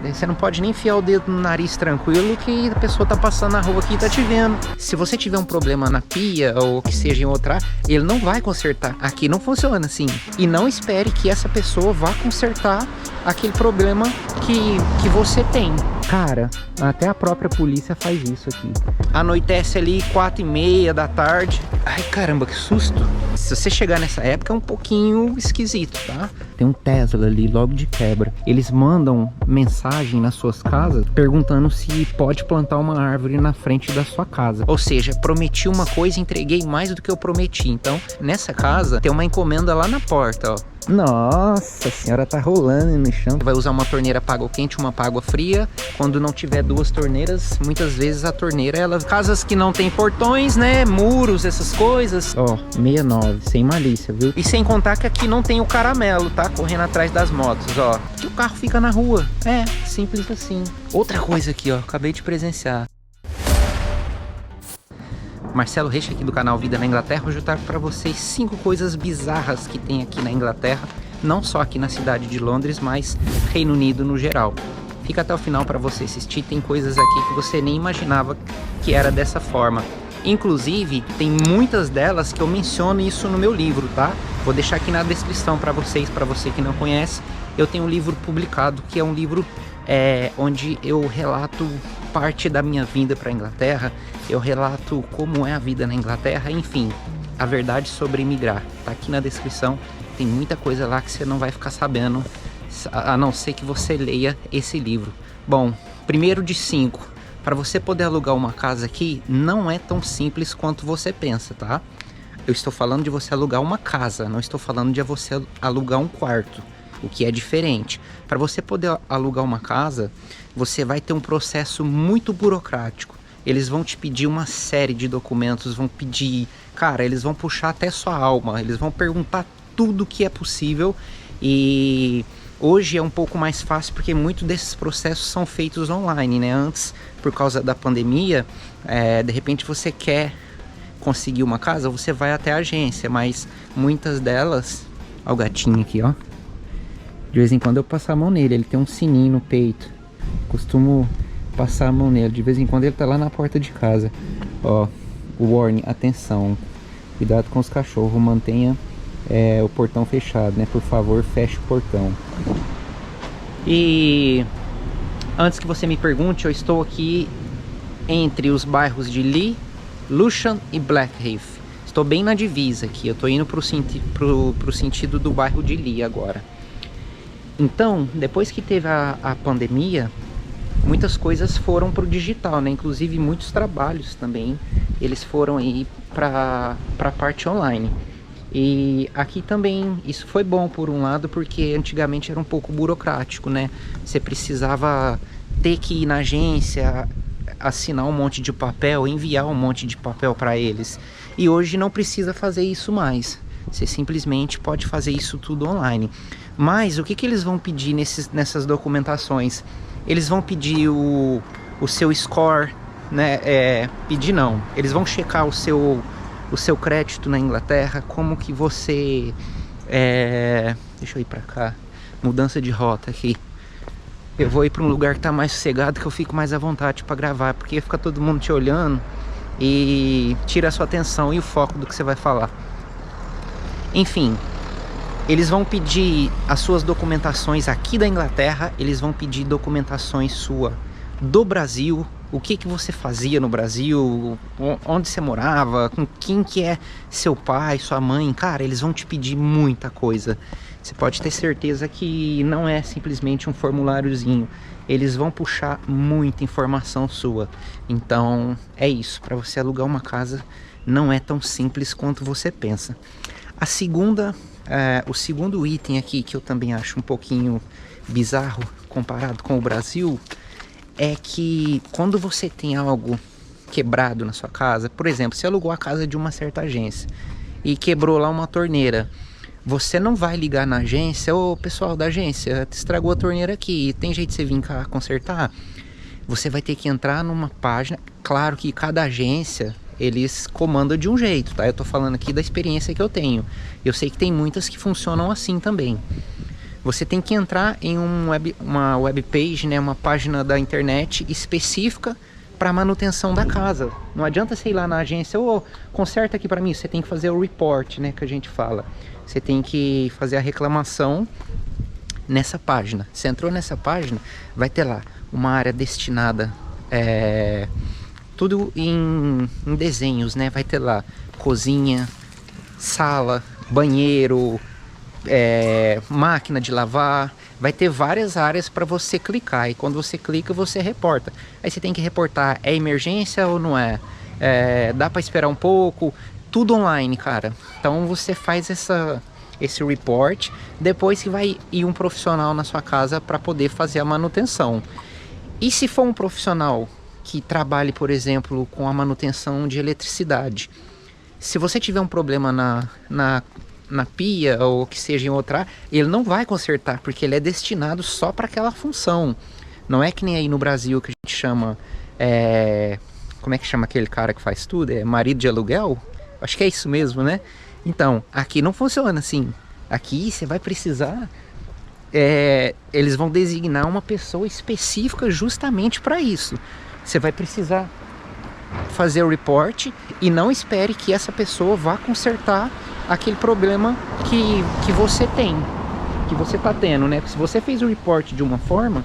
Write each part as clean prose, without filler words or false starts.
Você não pode nem enfiar o dedo no nariz tranquilo que a pessoa tá passando na rua aqui e tá te vendo. Se você tiver um problema na pia ou que seja em outra, ele não vai consertar. Aqui não funciona assim. E não espere que essa pessoa vá consertar aquele problema que você tem. Cara, até a própria polícia faz isso aqui. Anoitece ali 4h30 da tarde. Ai, caramba, que susto. Se você chegar nessa época é um pouquinho esquisito, tá? Tem um Tesla ali logo de quebra. Eles mandam mensagem nas suas casas perguntando se pode plantar uma árvore na frente da sua casa. Ou seja, prometi uma coisa e entreguei mais do que eu prometi. Então, nessa casa tem uma encomenda lá na porta, ó. Nossa senhora, tá rolando no chão. Vai usar uma torneira para água quente, uma para água fria. Quando não tiver duas torneiras, muitas vezes a torneira, casas que não tem portões, né, muros, essas coisas. Ó, 69, sem malícia, viu? E sem contar que aqui não tem o caramelo, tá? Correndo atrás das motos, ó. Que o carro fica na rua. É, simples assim. Outra coisa aqui, ó, acabei de presenciar. Marcelo Reich aqui do canal Vida na Inglaterra. Hoje eu trago para vocês 5 coisas bizarras que tem aqui na Inglaterra, não só aqui na cidade de Londres, mas Reino Unido no geral. Fica até o final para você assistir, tem coisas aqui que você nem imaginava que era dessa forma. Inclusive, tem muitas delas que eu menciono isso no meu livro, tá? Vou deixar aqui na descrição para você que não conhece. Eu tenho um livro publicado, que é um livro onde eu relato parte da minha vinda para a Inglaterra, eu relato como é a vida na Inglaterra, enfim, a verdade sobre imigrar. Tá aqui na descrição, tem muita coisa lá que você não vai ficar sabendo, a não ser que você leia esse livro. Bom, primeiro de 5, para você poder alugar uma casa aqui, não é tão simples quanto você pensa, tá? Eu estou falando de você alugar uma casa, não estou falando de você alugar um quarto, o que é diferente. Para você poder alugar uma casa, você vai ter um processo muito burocrático. Eles vão te pedir uma série de documentos, vão pedir... Cara, eles vão puxar até sua alma, eles vão perguntar tudo que é possível. E hoje é um pouco mais fácil porque muitos desses processos são feitos online, né? Antes, por causa da pandemia, de repente você quer conseguir uma casa, você vai até a agência, mas muitas delas... Olha o gatinho aqui, ó. De vez em quando eu passo a mão nele, ele tem um sininho no peito. Costumo passar a mão nele, de vez em quando ele tá lá na porta de casa. Ó, warning, atenção, cuidado com os cachorros, mantenha o portão fechado, né? Por favor, feche o portão. E antes que você me pergunte, eu estou aqui entre os bairros de Lee, Lewisham e Blackheath. Estou bem na divisa aqui, eu tô indo pro sentido do bairro de Lee agora. Então, depois que teve a pandemia, muitas coisas foram para o digital, né? Inclusive muitos trabalhos também, eles foram aí para a parte online. E aqui também isso foi bom por um lado, porque antigamente era um pouco burocrático, né? Você precisava ter que ir na agência, assinar um monte de papel, enviar um monte de papel para eles. E hoje não precisa fazer isso mais. Você simplesmente pode fazer isso tudo online. Mas o que eles vão pedir nessas documentações? Eles vão pedir o seu score, né? Pedir não. Eles vão checar o seu crédito na Inglaterra, como que você... Deixa eu ir pra cá. Mudança de rota aqui. Eu vou ir para um lugar que tá mais sossegado, que eu fico mais à vontade para gravar, porque fica todo mundo te olhando e tira a sua atenção e o foco do que você vai falar. Enfim, eles vão pedir as suas documentações aqui da Inglaterra, eles vão pedir documentações sua do Brasil, o que você fazia no Brasil, onde você morava, com quem que é seu pai, sua mãe. Cara, eles vão te pedir muita coisa. Você pode ter certeza que não é simplesmente um formuláriozinho. Eles vão puxar muita informação sua. Então, é isso. Para você alugar uma casa, não é tão simples quanto você pensa. O segundo item aqui, que eu também acho um pouquinho bizarro comparado com o Brasil, é que quando você tem algo quebrado na sua casa, por exemplo, você alugou a casa de uma certa agência e quebrou lá uma torneira, você não vai ligar na agência: ô pessoal da agência, estragou a torneira aqui, tem jeito de você vir cá consertar? Você vai ter que entrar numa página. Claro que cada agência, eles comandam de um jeito, tá? Eu tô falando aqui da experiência que eu tenho. Eu sei que tem muitas que funcionam assim também. você tem que entrar em uma web page, né, uma página da internet específica para manutenção da casa. Não adianta você ir lá na agência, ô, conserta aqui para mim. Você tem que fazer o report, né, que a gente fala. Você tem que fazer a reclamação nessa página. Você entrou nessa página, vai ter lá uma área destinada, tudo em desenhos, né? Vai ter lá cozinha, sala, banheiro, máquina de lavar. Vai ter várias áreas para você clicar, e quando você clica você reporta. Aí você tem que reportar, é emergência ou não é, dá para esperar um pouco, tudo online, cara. Então você faz esse report, depois que vai ir um profissional na sua casa para poder fazer a manutenção. E se for um profissional que trabalhe, por exemplo, com a manutenção de eletricidade, se você tiver um problema na pia ou que seja em outra, ele não vai consertar, porque ele é destinado só para aquela função. Não é que nem aí no Brasil que a gente chama, como é que chama aquele cara que faz tudo? É marido de aluguel? Acho que é isso mesmo, né? Então, aqui não funciona assim. Aqui você vai precisar, eles vão designar uma pessoa específica justamente para isso. Você vai precisar fazer o report e não espere que essa pessoa vá consertar aquele problema que você tem, que você tá tendo, né? Se você fez o report de uma forma,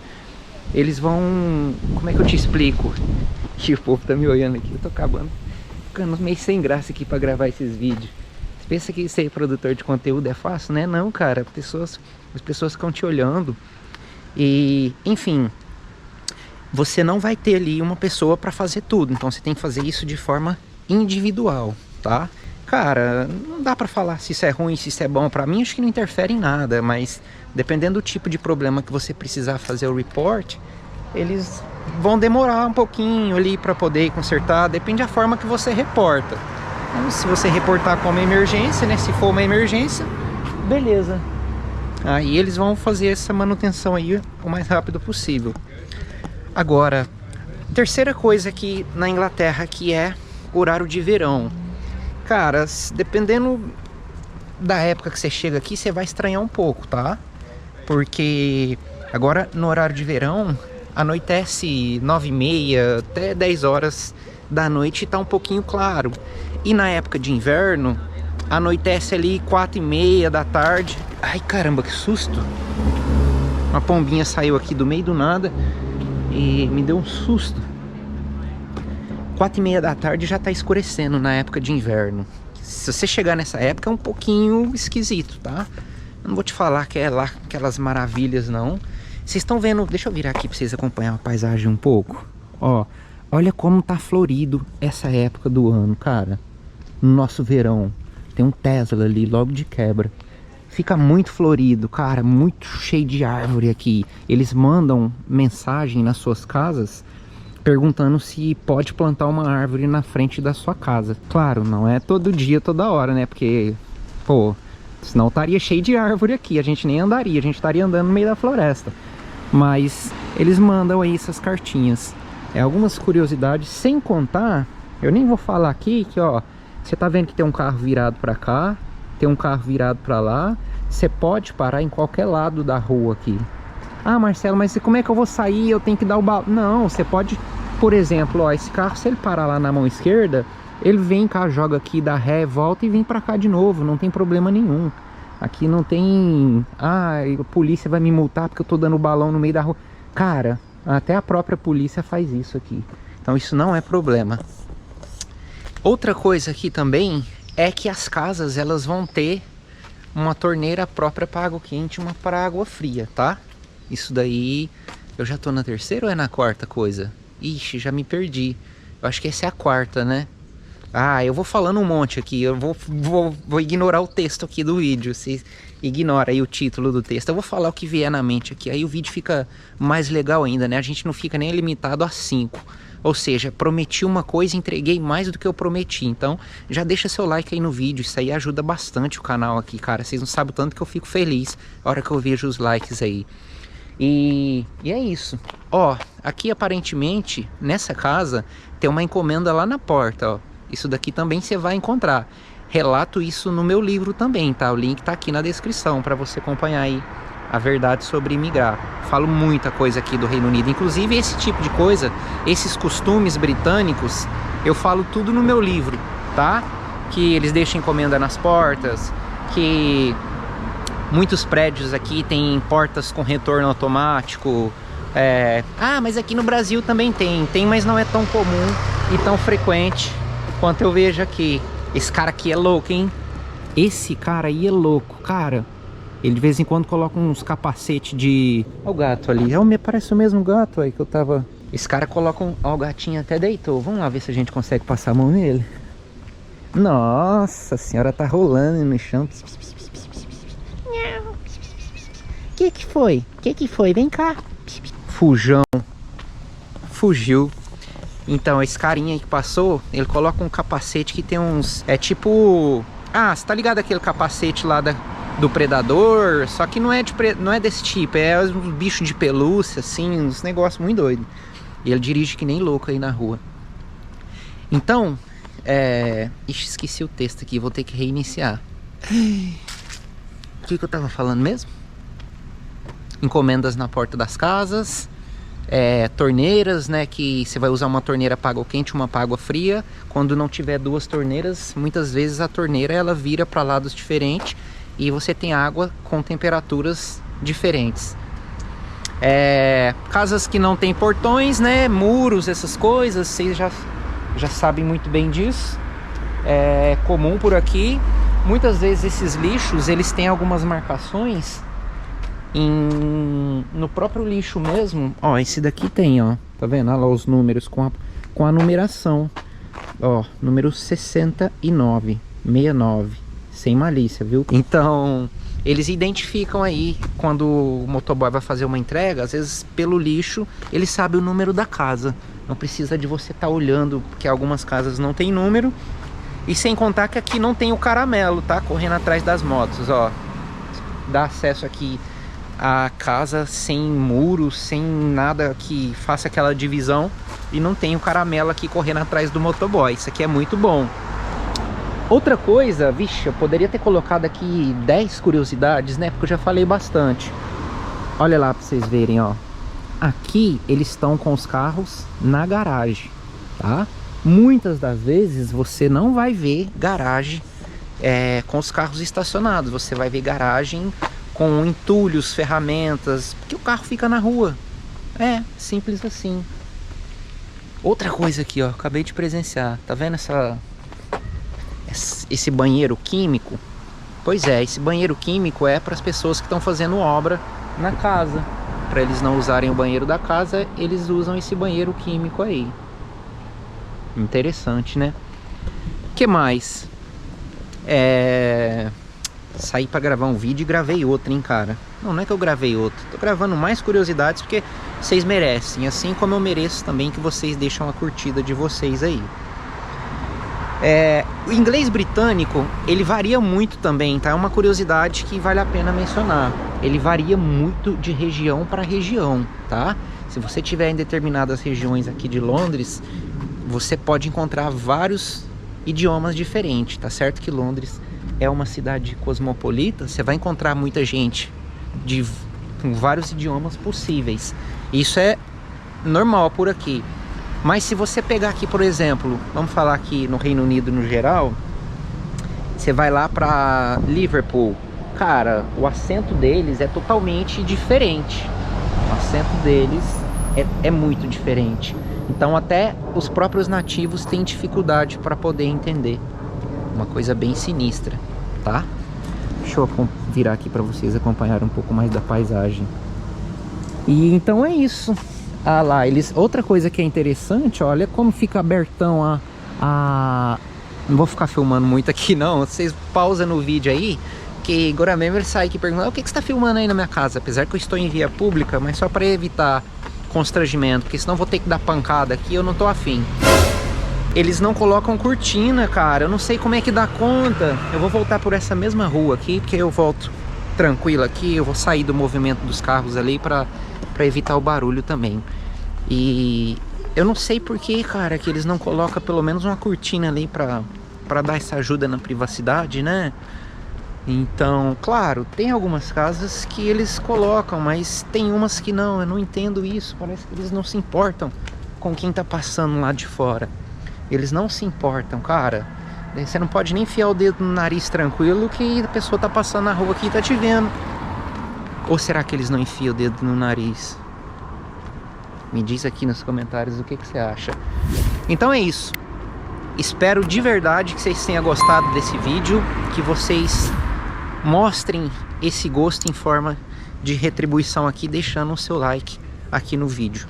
eles vão... Como é que eu te explico? Que o povo tá me olhando aqui, eu tô ficando meio sem graça aqui pra gravar esses vídeos. Você pensa que ser produtor de conteúdo é fácil, né? Não, cara, as pessoas ficam te olhando. E, enfim, você não vai ter ali uma pessoa para fazer tudo, então você tem que fazer isso de forma individual, tá? Cara, não dá pra falar se isso é ruim, se isso é bom. Pra mim, acho que não interfere em nada, mas dependendo do tipo de problema que você precisar fazer o report, eles vão demorar um pouquinho ali pra poder consertar, depende da forma que você reporta. Então, se você reportar como emergência, né, se for uma emergência, beleza. Aí eles vão fazer essa manutenção aí o mais rápido possível. Agora, terceira coisa aqui na Inglaterra, que é horário de verão. Cara, dependendo da época que você chega aqui, você vai estranhar um pouco, tá? Porque agora no horário de verão, anoitece 9h30 até 10 horas da noite e tá um pouquinho claro. E na época de inverno, anoitece ali 4h30 da tarde. Ai, caramba, que susto! Uma pombinha saiu aqui do meio do nada e me deu um susto. 4h30 da tarde já tá escurecendo na época de inverno. Se você chegar nessa época é um pouquinho esquisito, tá? Eu não vou te falar que é lá aquelas maravilhas, não. Vocês estão vendo... Deixa eu virar aqui pra vocês acompanhar a paisagem um pouco. Ó, olha como tá florido essa época do ano, cara. No nosso verão. Tem um Tesla ali logo de quebra. Fica muito florido, cara. Muito cheio de árvore aqui. Eles mandam mensagem nas suas casas perguntando se pode plantar uma árvore na frente da sua casa. Claro, não é todo dia, toda hora, né? Porque, pô, senão estaria cheio de árvore aqui. A gente nem andaria, a gente estaria andando no meio da floresta. Mas eles mandam aí essas cartinhas. Algumas curiosidades, sem contar, eu nem vou falar aqui que, ó, você tá vendo que tem um carro virado pra cá, tem um carro virado pra lá. Você pode parar em qualquer lado da rua aqui. Ah, Marcelo, mas como é que eu vou sair? Eu tenho que dar o balão. Não, você pode, por exemplo, ó, esse carro, se ele parar lá na mão esquerda, ele vem cá, joga aqui, dá ré, volta e vem pra cá de novo. Não tem problema nenhum. Aqui não tem... Ah, a polícia vai me multar porque eu tô dando balão no meio da rua. Cara, até a própria polícia faz isso aqui. Então isso não é problema. Outra coisa aqui também é que as casas, elas vão ter uma torneira própria para água quente e uma para água fria, tá? Isso daí, eu já tô na terceira ou é na quarta coisa? Ixi, já me perdi. Eu acho que essa é a quarta, né? Ah, eu vou falando um monte aqui. Eu vou ignorar o texto aqui do vídeo. Você ignora aí o título do texto. Eu vou falar o que vier na mente aqui. Aí o vídeo fica mais legal ainda, né? A gente não fica nem limitado a 5. Ou seja, prometi uma coisa e entreguei mais do que eu prometi. Então, já deixa seu like aí no vídeo. Isso aí ajuda bastante o canal aqui, cara. Vocês não sabem o tanto que eu fico feliz a hora que eu vejo os likes aí. E é isso. Ó, aqui aparentemente, nessa casa, tem uma encomenda lá na porta, ó. Isso daqui também você vai encontrar. Relato isso no meu livro também, tá? O link tá aqui na descrição para você acompanhar aí a verdade sobre imigrar. Falo muita coisa aqui do Reino Unido, inclusive esse tipo de coisa, esses costumes britânicos, eu falo tudo no meu livro, tá? Que eles deixam encomenda nas portas, que muitos prédios aqui têm portas com retorno automático. Mas aqui no Brasil também tem, mas não é tão comum e tão frequente quanto eu vejo aqui. Esse cara aqui é louco, hein? Esse cara aí é louco, cara. Ele de vez em quando coloca uns capacetes de... Olha o gato ali. Parece o mesmo gato aí que eu tava... Esse cara coloca um... Ó, o gatinho até deitou. Vamos lá ver se a gente consegue passar a mão nele. Nossa senhora, tá rolando no chão. Que foi? Que foi? Vem cá. Fujão. Fugiu. Então, esse carinha aí que passou, ele coloca um capacete que tem uns... É tipo... você tá ligado aquele capacete lá do predador? Só que não é desse tipo. É uns bichos de pelúcia, assim, uns negócios muito doidos. E ele dirige que nem louco aí na rua. Então... Ixi, esqueci o texto aqui. Vou ter que reiniciar. O que eu tava falando mesmo? Encomendas na porta das casas. Torneiras, né? Que você vai usar uma torneira para água quente, uma para água fria. Quando não tiver duas torneiras, muitas vezes a torneira ela vira para lados diferentes e você tem água com temperaturas diferentes. Casas que não tem portões, né? Muros, essas coisas, vocês já sabem muito bem disso. É comum por aqui. Muitas vezes esses lixos eles têm algumas marcações no próprio lixo mesmo. Ó, esse daqui tem, ó. Tá vendo? Olha lá os números com a numeração. Ó, número 69, 69. Sem malícia, viu? Então, eles identificam aí quando o motoboy vai fazer uma entrega. Às vezes, pelo lixo, ele sabe o número da casa. Não precisa de você estar olhando, porque algumas casas não tem número. E sem contar que aqui não tem o caramelo, tá? Correndo atrás das motos, ó. Dá acesso aqui a casa sem muros, sem nada que faça aquela divisão, e não tem o caramelo aqui correndo atrás do motoboy. Isso aqui é muito bom. Outra coisa, vixe, eu poderia ter colocado aqui 10 curiosidades, né? Porque eu já falei bastante. Olha lá pra vocês verem, ó. Aqui eles estão com os carros na garagem, tá? Muitas das vezes você não vai ver garagem com os carros estacionados. Você vai ver garagem com entulhos, ferramentas, porque o carro fica na rua. Simples assim. Outra coisa aqui, ó, acabei de presenciar. Tá vendo esse banheiro químico? Pois é, esse banheiro químico é para as pessoas que estão fazendo obra na casa. Para eles não usarem o banheiro da casa, eles usam esse banheiro químico aí. Interessante, né? O que mais? Saí pra gravar um vídeo e gravei outro, hein, cara? Não é que eu gravei outro. Tô gravando mais curiosidades porque vocês merecem. Assim como eu mereço também que vocês deixam a curtida de vocês aí. O inglês britânico, ele varia muito também, tá? É uma curiosidade que vale a pena mencionar. Ele varia muito de região para região, tá? Se você estiver em determinadas regiões aqui de Londres, você pode encontrar vários idiomas diferentes, tá certo? Que Londres é uma cidade cosmopolita, você vai encontrar muita gente com vários idiomas possíveis. Isso é normal por aqui. Mas se você pegar aqui, por exemplo, vamos falar aqui no Reino Unido no geral, você vai lá para Liverpool, cara, o acento deles é totalmente diferente. O acento deles é muito diferente. Então até os próprios nativos têm dificuldade para poder entender. Uma coisa bem sinistra, tá? Deixa eu virar aqui para vocês acompanharem um pouco mais da paisagem. E então é isso. Ah lá, outra coisa que é interessante, olha como fica abertão não vou ficar filmando muito aqui não. Vocês pausam no vídeo aí, que agora mesmo ele sai aqui perguntando: o que você está filmando aí na minha casa? Apesar que eu estou em via pública, mas só para evitar constrangimento, porque senão vou ter que dar pancada aqui, eu não tô afim. Eles não colocam cortina, cara. Eu não sei como é que dá conta. Eu vou voltar por essa mesma rua aqui, porque eu volto tranquilo aqui. Eu vou sair do movimento dos carros ali pra evitar o barulho também. E eu não sei por que, cara, que eles não colocam pelo menos uma cortina ali pra dar essa ajuda na privacidade, né? Então, claro, tem algumas casas que eles colocam, mas tem umas que não, eu não entendo isso. Parece que eles não se importam com quem tá passando lá de fora. Eles não se importam, cara. Você não pode nem enfiar o dedo no nariz tranquilo que a pessoa tá passando na rua aqui e tá te vendo. Ou será que eles não enfiam o dedo no nariz? Me diz aqui nos comentários o que você acha. Então é isso. Espero de verdade que vocês tenham gostado desse vídeo, que vocês mostrem esse gosto em forma de retribuição aqui, deixando o seu like aqui no vídeo.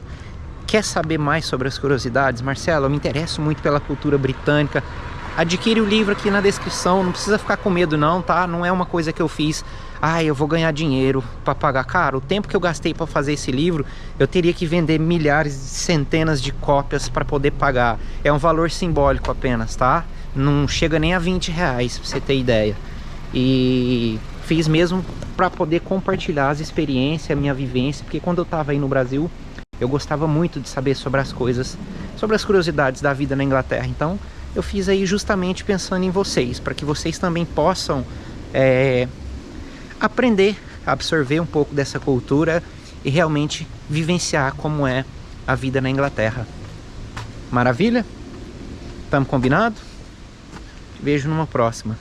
Quer saber mais sobre as curiosidades? Marcelo, eu me interesso muito pela cultura britânica. Adquire o livro aqui na descrição, não precisa ficar com medo não, tá? Não é uma coisa que eu fiz, eu vou ganhar dinheiro para pagar. Cara, o tempo que eu gastei para fazer esse livro, eu teria que vender milhares, centenas de cópias para poder pagar. É um valor simbólico apenas, tá? Não chega nem a 20 reais, pra você ter ideia. E fiz mesmo para poder compartilhar as experiências, a minha vivência, porque quando eu tava aí no Brasil, eu gostava muito de saber sobre as coisas, sobre as curiosidades da vida na Inglaterra. Então, eu fiz aí justamente pensando em vocês, para que vocês também possam aprender, absorver um pouco dessa cultura e realmente vivenciar como é a vida na Inglaterra. Maravilha? Tamo combinado? Te vejo numa próxima.